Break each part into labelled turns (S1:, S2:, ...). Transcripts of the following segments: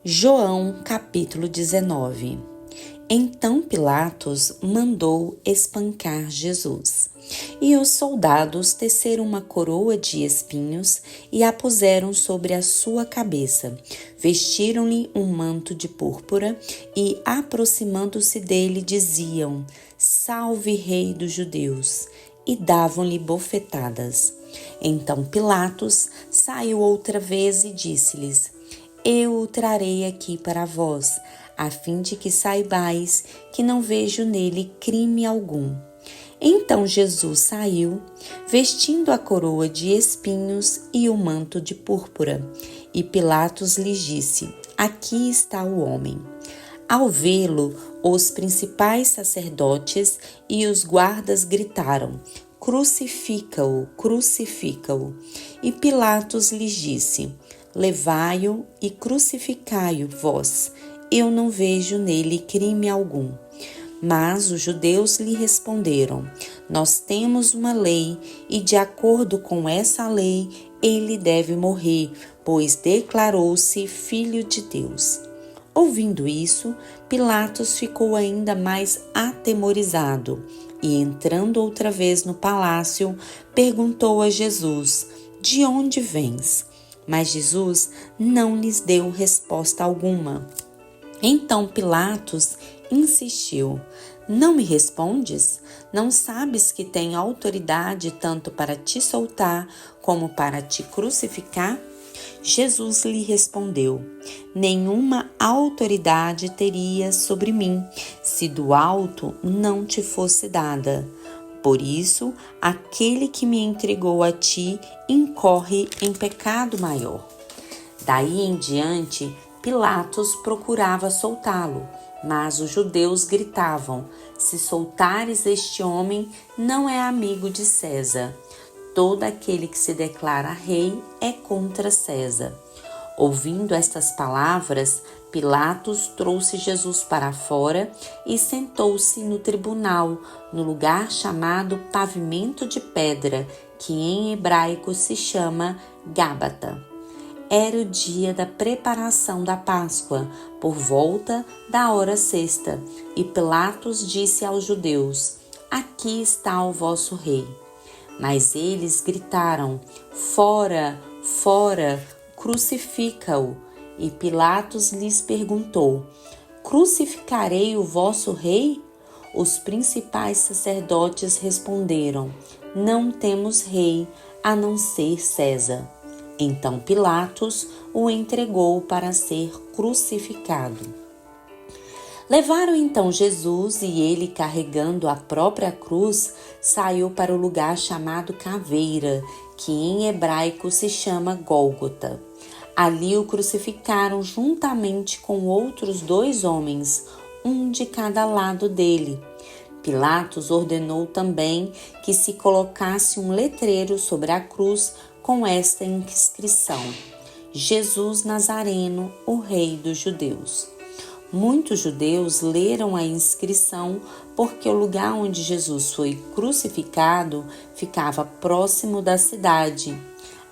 S1: João capítulo 19. Então Pilatos mandou espancar Jesus. E os soldados teceram uma coroa de espinhos e a puseram sobre a sua cabeça. Vestiram-lhe um manto de púrpura e, aproximando-se dele, diziam: Salve, Rei dos Judeus! E davam-lhe bofetadas. Então Pilatos saiu outra vez e disse-lhes: Eu o trarei aqui para vós, a fim de que saibais que não vejo nele crime algum. Então Jesus saiu, vestindo a coroa de espinhos e o manto de púrpura. E Pilatos lhe disse: Aqui está o homem. Ao vê-lo, os principais sacerdotes e os guardas gritaram: Crucifica-o, crucifica-o. E Pilatos lhes disse: Levai-o e crucificai-o vós. Eu não vejo nele crime algum. Mas os judeus lhe responderam: Nós temos uma lei, e de acordo com essa lei, ele deve morrer, pois declarou-se filho de Deus. Ouvindo isso, Pilatos ficou ainda mais atemorizado e, entrando outra vez no palácio, perguntou a Jesus: De onde vens? Mas Jesus não lhes deu resposta alguma. Então Pilatos insistiu: Não me respondes? Não sabes que tenho autoridade tanto para te soltar como para te crucificar? Jesus lhe respondeu: Nenhuma autoridade terias sobre mim, se do alto não te fosse dada. Por isso, aquele que me entregou a ti incorre em pecado maior. Daí em diante, Pilatos procurava soltá-lo, mas os judeus gritavam: Se soltares este homem, não é amigo de César. Todo aquele que se declara rei é contra César. Ouvindo estas palavras, Pilatos trouxe Jesus para fora e sentou-se no tribunal, no lugar chamado Pavimento de Pedra, que em hebraico se chama Gábata. Era o dia da preparação da Páscoa, por volta da hora sexta, e Pilatos disse aos judeus: Aqui está o vosso rei. Mas eles gritaram: Fora, fora, crucifica-o. E Pilatos lhes perguntou: Crucificarei o vosso rei? Os principais sacerdotes responderam: Não temos rei, a não ser César. Então Pilatos o entregou para ser crucificado. Levaram então Jesus e ele, carregando a própria cruz, saiu para o lugar chamado Caveira, que em hebraico se chama Gólgota. Ali o crucificaram juntamente com outros 2 homens, um de cada lado dele. Pilatos ordenou também que se colocasse um letreiro sobre a cruz com esta inscrição: Jesus Nazareno, o Rei dos Judeus. Muitos judeus leram a inscrição porque o lugar onde Jesus foi crucificado ficava próximo da cidade.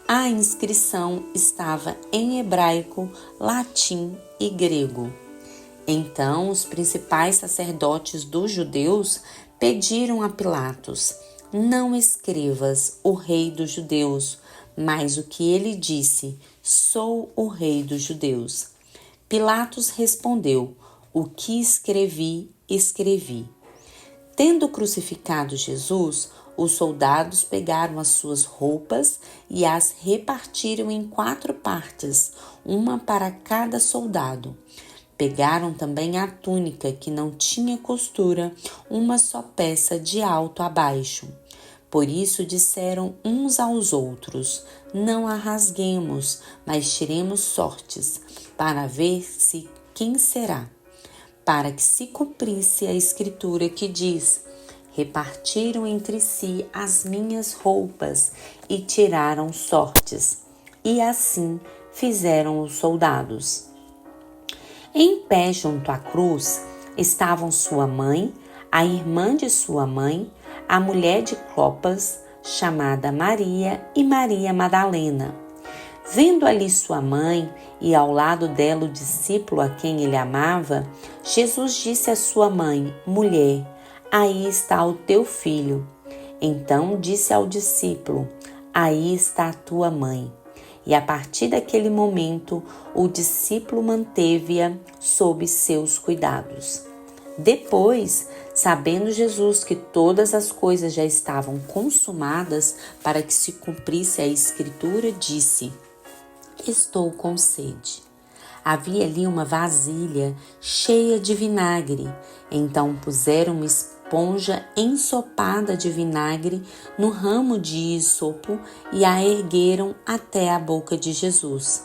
S1: A inscrição estava em hebraico, latim e grego. Então os principais sacerdotes dos judeus pediram a Pilatos: Não escrevas o Rei dos Judeus, mas o que ele disse: Sou o Rei dos Judeus. Pilatos respondeu: O que escrevi, escrevi. Tendo crucificado Jesus, os soldados pegaram as suas roupas e as repartiram em 4 partes, uma para cada soldado. Pegaram também a túnica, que não tinha costura, uma só peça de alto a baixo. Por isso disseram uns aos outros: Não a rasguemos, mas tiremos sortes, para ver se quem será. Para que se cumprisse a escritura que diz: Repartiram entre si as minhas roupas e tiraram sortes. E assim fizeram os soldados. Em pé junto à cruz estavam sua mãe, a irmã de sua mãe, a mulher de Clopas, chamada Maria, e Maria Madalena. Vendo ali sua mãe e ao lado dela o discípulo a quem ele amava, Jesus disse à sua mãe: Mulher, aí está o teu filho. Então disse ao discípulo: Aí está a tua mãe. E a partir daquele momento, o discípulo manteve-a sob seus cuidados. Depois, sabendo Jesus que todas as coisas já estavam consumadas para que se cumprisse a Escritura, disse: Estou com sede. Havia ali uma vasilha cheia de vinagre. Então puseram uma esponja ensopada de vinagre no ramo de hisopo e a ergueram até a boca de Jesus.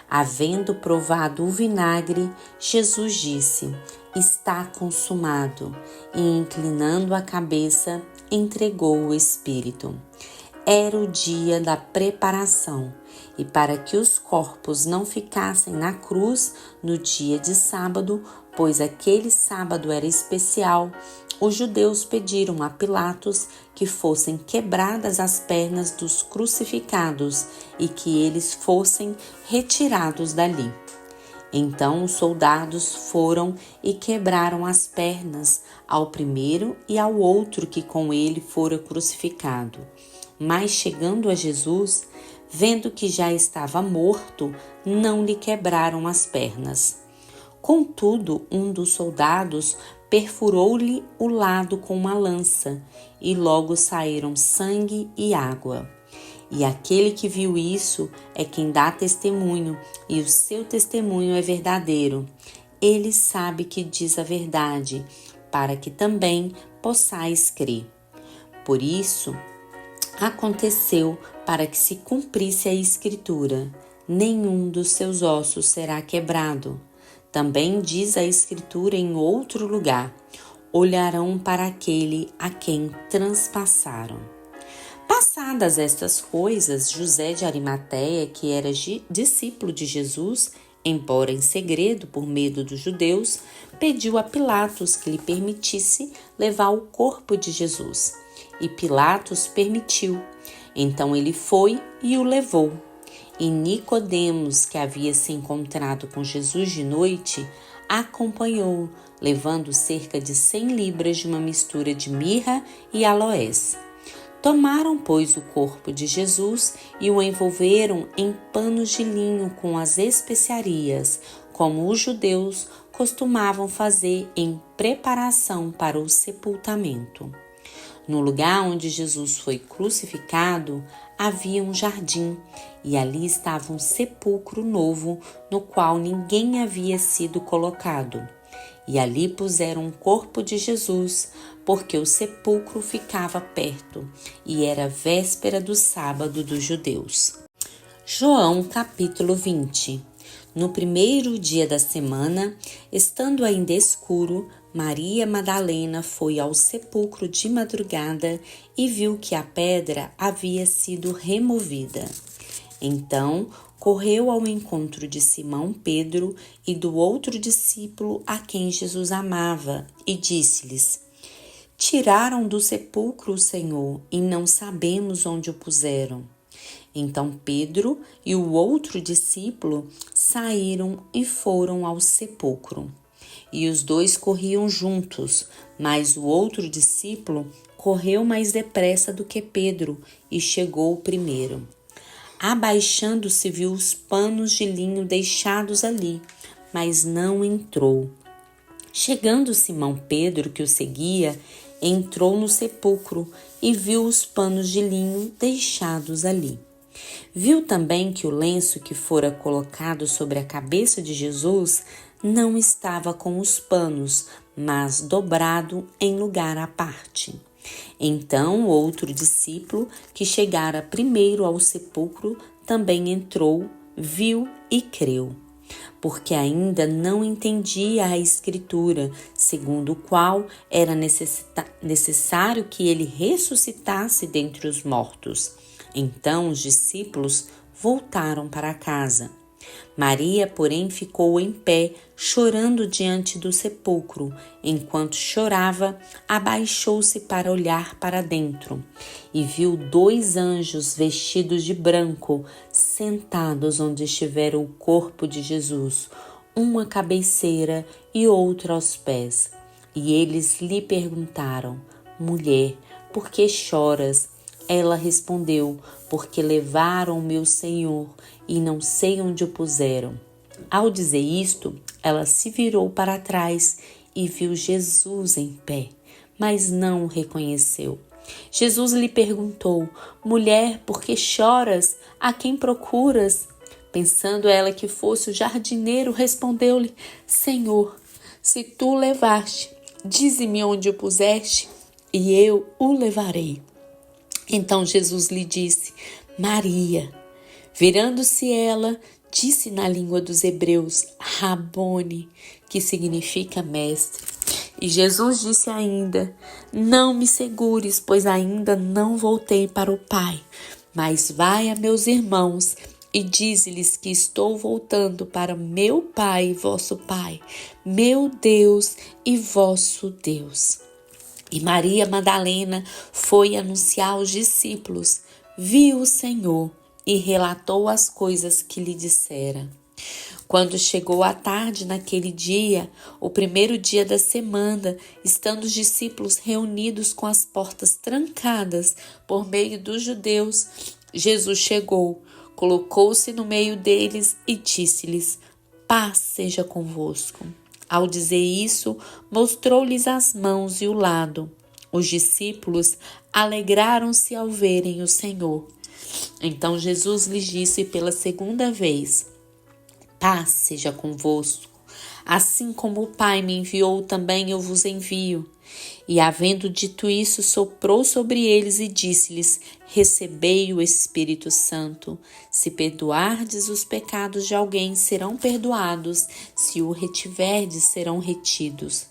S1: Havendo provado o vinagre, Jesus disse: Está consumado, e inclinando a cabeça, entregou o Espírito. Era o dia da preparação, e para que os corpos não ficassem na cruz no dia de sábado, pois aquele sábado era especial, os judeus pediram a Pilatos que fossem quebradas as pernas dos crucificados e que eles fossem retirados dali. Então os soldados foram e quebraram as pernas ao primeiro e ao outro que com ele fora crucificado. Mas chegando a Jesus, vendo que já estava morto, não lhe quebraram as pernas. Contudo, um dos soldados perfurou-lhe o lado com uma lança, e logo saíram sangue e água. E aquele que viu isso é quem dá testemunho, e o seu testemunho é verdadeiro. Ele sabe que diz a verdade, para que também possais crer. Por isso, aconteceu para que se cumprisse a Escritura: nenhum dos seus ossos será quebrado. Também diz a Escritura em outro lugar: olharão para aquele a quem transpassaram. Passadas estas coisas, José de Arimateia, que era discípulo de Jesus, embora em segredo por medo dos judeus, pediu a Pilatos que lhe permitisse levar o corpo de Jesus. E Pilatos permitiu. Então ele foi e o levou. E Nicodemos, que havia se encontrado com Jesus de noite, acompanhou, levando cerca de 100 libras de uma mistura de mirra e aloés. Tomaram, pois, o corpo de Jesus e o envolveram em panos de linho com as especiarias, como os judeus costumavam fazer em preparação para o sepultamento. No lugar onde Jesus foi crucificado, havia um jardim, e ali estava um sepulcro novo, no qual ninguém havia sido colocado. E ali puseram o corpo de Jesus, porque o sepulcro ficava perto, e era véspera do sábado dos judeus. João capítulo 20. No primeiro dia da semana, estando ainda escuro, Maria Madalena foi ao sepulcro de madrugada e viu que a pedra havia sido removida. Então, correu ao encontro de Simão Pedro e do outro discípulo a quem Jesus amava e disse-lhes: Tiraram do sepulcro o Senhor e não sabemos onde o puseram. Então Pedro e o outro discípulo saíram e foram ao sepulcro. E os dois corriam juntos, mas o outro discípulo correu mais depressa do que Pedro e chegou primeiro. Abaixando-se, viu os panos de linho deixados ali, mas não entrou. Chegando Simão Pedro, que o seguia, entrou no sepulcro e viu os panos de linho deixados ali. Viu também que o lenço que fora colocado sobre a cabeça de Jesus não estava com os panos, mas dobrado em lugar à parte. Então outro discípulo, que chegara primeiro ao sepulcro, também entrou, viu e creu, porque ainda não entendia a Escritura, segundo o qual era necessário que ele ressuscitasse dentre os mortos. Então os discípulos voltaram para casa. Maria, porém, ficou em pé, chorando diante do sepulcro. Enquanto chorava, abaixou-se para olhar para dentro e viu 2 anjos vestidos de branco, sentados onde estivera o corpo de Jesus, um à cabeceira e outro aos pés. E eles lhe perguntaram: Mulher, por que choras? Ela respondeu: Porque levaram o meu Senhor e não sei onde o puseram. Ao dizer isto, ela se virou para trás e viu Jesus em pé, mas não o reconheceu. Jesus lhe perguntou: Mulher, por que choras? A quem procuras? Pensando ela que fosse o jardineiro, respondeu-lhe: Senhor, se tu o levaste, dize-me onde o puseste, e eu o levarei. Então Jesus lhe disse: Maria. Virando-se ela, disse na língua dos hebreus: Rabone, que significa mestre. E Jesus disse ainda: Não me segures, pois ainda não voltei para o Pai, mas vai a meus irmãos e dize-lhes que estou voltando para meu Pai e vosso Pai, meu Deus e vosso Deus. E Maria Madalena foi anunciar aos discípulos: viu o Senhor e relatou as coisas que lhe dissera. Quando chegou a tarde naquele dia, o primeiro dia da semana, estando os discípulos reunidos com as portas trancadas por meio dos judeus, Jesus chegou, colocou-se no meio deles e disse-lhes: paz seja convosco. Ao dizer isso, mostrou-lhes as mãos e o lado. Os discípulos alegraram-se ao verem o Senhor. Então Jesus lhes disse pela segunda vez: paz seja convosco. Assim como o Pai me enviou, também eu vos envio. E havendo dito isso, soprou sobre eles e disse-lhes: recebei o Espírito Santo. Se perdoardes os pecados de alguém, serão perdoados. Se o retiverdes, serão retidos.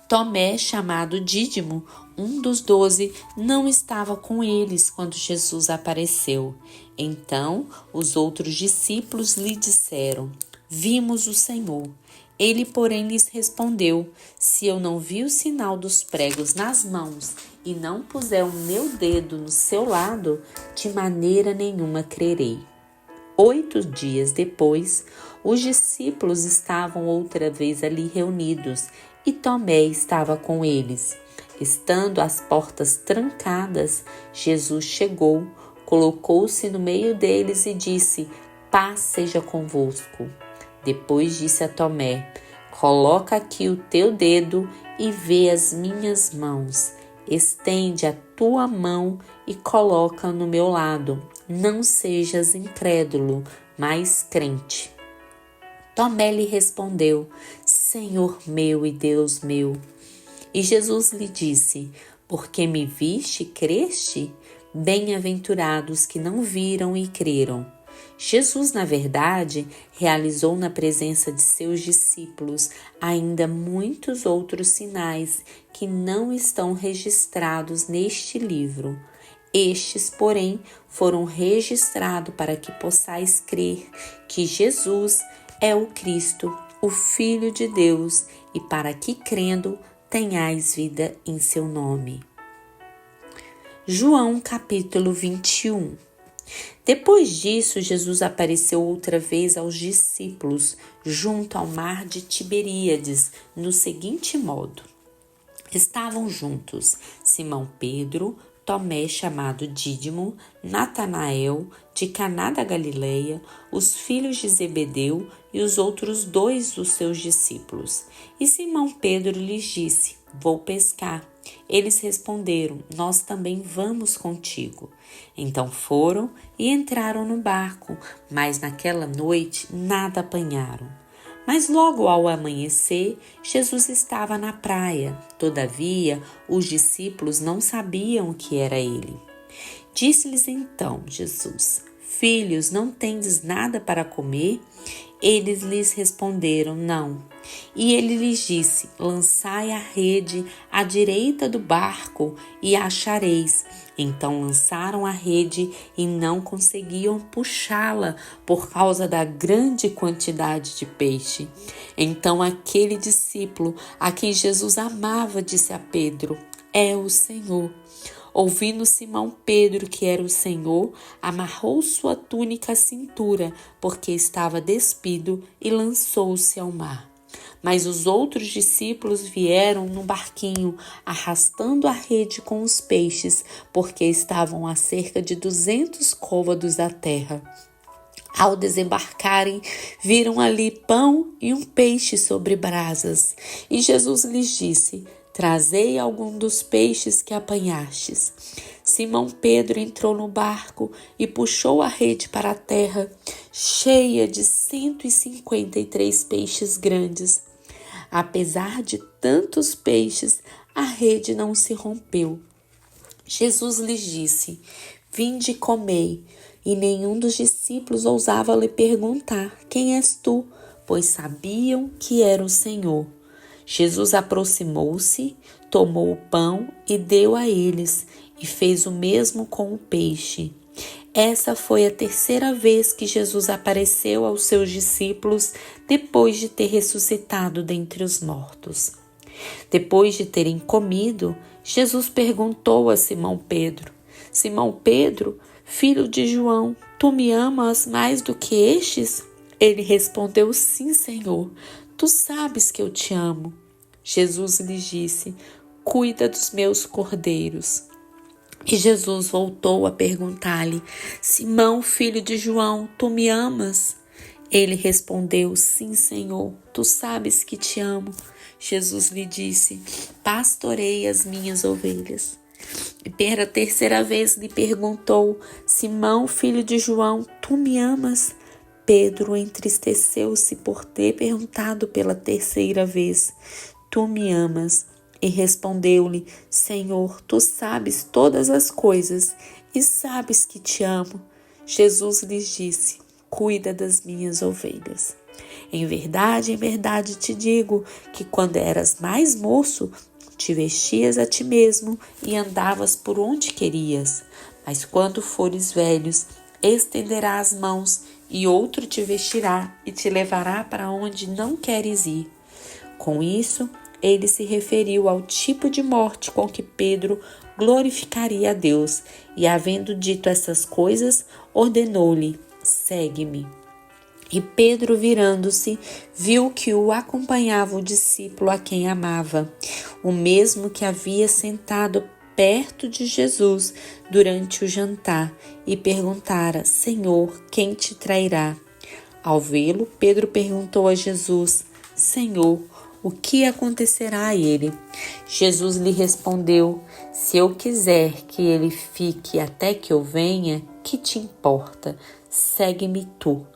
S1: Tomé, chamado Dídimo, um dos 12, não estava com eles quando Jesus apareceu. Então os outros discípulos lhe disseram: vimos o Senhor. Ele, porém, lhes respondeu: se eu não vi o sinal dos pregos nas mãos e não puser o meu dedo no seu lado, de maneira nenhuma crerei. 8 dias depois, os discípulos estavam outra vez ali reunidos e Tomé estava com eles. Estando as portas trancadas, Jesus chegou, colocou-se no meio deles e disse: paz seja convosco. Depois disse a Tomé: coloca aqui o teu dedo e vê as minhas mãos. Estende a tua mão e coloca no meu lado. Não sejas incrédulo, mas crente. Tomé lhe respondeu: Senhor meu e Deus meu. E Jesus lhe disse: porque me viste e creste? Bem-aventurados que não viram e creram. Jesus, na verdade, realizou na presença de seus discípulos ainda muitos outros sinais que não estão registrados neste livro. Estes, porém, foram registrados para que possais crer que Jesus é o Cristo, o Filho de Deus, e para que, crendo, tenhais vida em seu nome. João capítulo 21. Depois disso, Jesus apareceu outra vez aos discípulos junto ao mar de Tiberíades, no seguinte modo: estavam juntos Simão Pedro, Tomé chamado Dídimo, Natanael, de Caná da Galileia, os filhos de Zebedeu e os outros 2 dos seus discípulos. E Simão Pedro lhes disse: vou pescar. Eles responderam: nós também vamos contigo. Então foram e entraram no barco, mas naquela noite nada apanharam. Mas logo ao amanhecer, Jesus estava na praia. Todavia, os discípulos não sabiam que era ele. Disse-lhes então Jesus: filhos, não tendes nada para comer? Eles lhes responderam: não. E ele lhes disse: lançai a rede à direita do barco e a achareis. Então lançaram a rede e não conseguiam puxá-la por causa da grande quantidade de peixe. Então aquele discípulo a quem Jesus amava disse a Pedro: "É o Senhor." Ouvindo Simão Pedro que era o Senhor, amarrou sua túnica à cintura, porque estava despido, e lançou-se ao mar. Mas os outros discípulos vieram no barquinho, arrastando a rede com os peixes, porque estavam a cerca de 200 côvados da terra. Ao desembarcarem, viram ali pão e um peixe sobre brasas. E Jesus lhes disse: "Trazei algum dos peixes que apanhastes." Simão Pedro entrou no barco e puxou a rede para a terra, cheia de 153 peixes grandes. Apesar de tantos peixes, a rede não se rompeu. Jesus lhes disse: "Vinde e comei." E nenhum dos discípulos ousava lhe perguntar: "Quem és tu?", pois sabiam que era o Senhor. Jesus aproximou-se, tomou o pão e deu a eles, e fez o mesmo com o peixe. Essa foi a terceira vez que Jesus apareceu aos seus discípulos depois de ter ressuscitado dentre os mortos. Depois de terem comido, Jesus perguntou a Simão Pedro: "Simão Pedro, filho de João, tu me amas mais do que estes?" Ele respondeu: "Sim, Senhor, tu sabes que eu te amo." Jesus lhe disse: "Cuida dos meus cordeiros." E Jesus voltou a perguntar-lhe: "Simão, filho de João, tu me amas?" Ele respondeu: "Sim, Senhor, tu sabes que te amo." Jesus lhe disse: "Pastorei as minhas ovelhas." E pela terceira vez lhe perguntou: "Simão, filho de João, tu me amas?" Pedro entristeceu-se por ter perguntado pela terceira vez: "Tu me amas?" E respondeu-lhe: "Senhor, tu sabes todas as coisas e sabes que te amo." Jesus lhes disse: "Cuida das minhas ovelhas. Em verdade te digo que quando eras mais moço, te vestias a ti mesmo e andavas por onde querias. Mas quando fores velhos, estenderás as mãos e outro te vestirá e te levará para onde não queres ir." Com isso, ele se referiu ao tipo de morte com que Pedro glorificaria a Deus, e havendo dito essas coisas, ordenou-lhe: "Segue-me." E Pedro, virando-se, viu que o acompanhava o discípulo a quem amava, o mesmo que havia sentado perto de Jesus durante o jantar, e perguntara: "Senhor, quem te trairá?" Ao vê-lo, Pedro perguntou a Jesus: "Senhor, o que acontecerá a ele?" Jesus lhe respondeu: "Se eu quiser que ele fique até que eu venha, que te importa? Segue-me tu."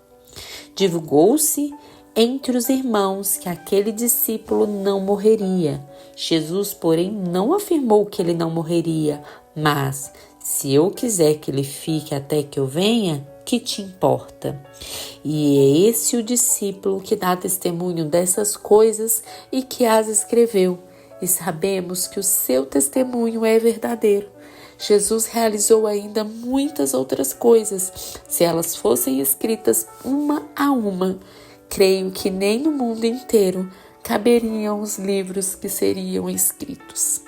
S1: Divulgou-se entre os irmãos que aquele discípulo não morreria. Jesus, porém, não afirmou que ele não morreria, mas: "Se eu quiser que ele fique até que eu venha, que te importa?" E é esse o discípulo que dá testemunho dessas coisas e que as escreveu. E sabemos que o seu testemunho é verdadeiro. Jesus realizou ainda muitas outras coisas. Se elas fossem escritas uma a uma, creio que nem no mundo inteiro caberiam os livros que seriam escritos.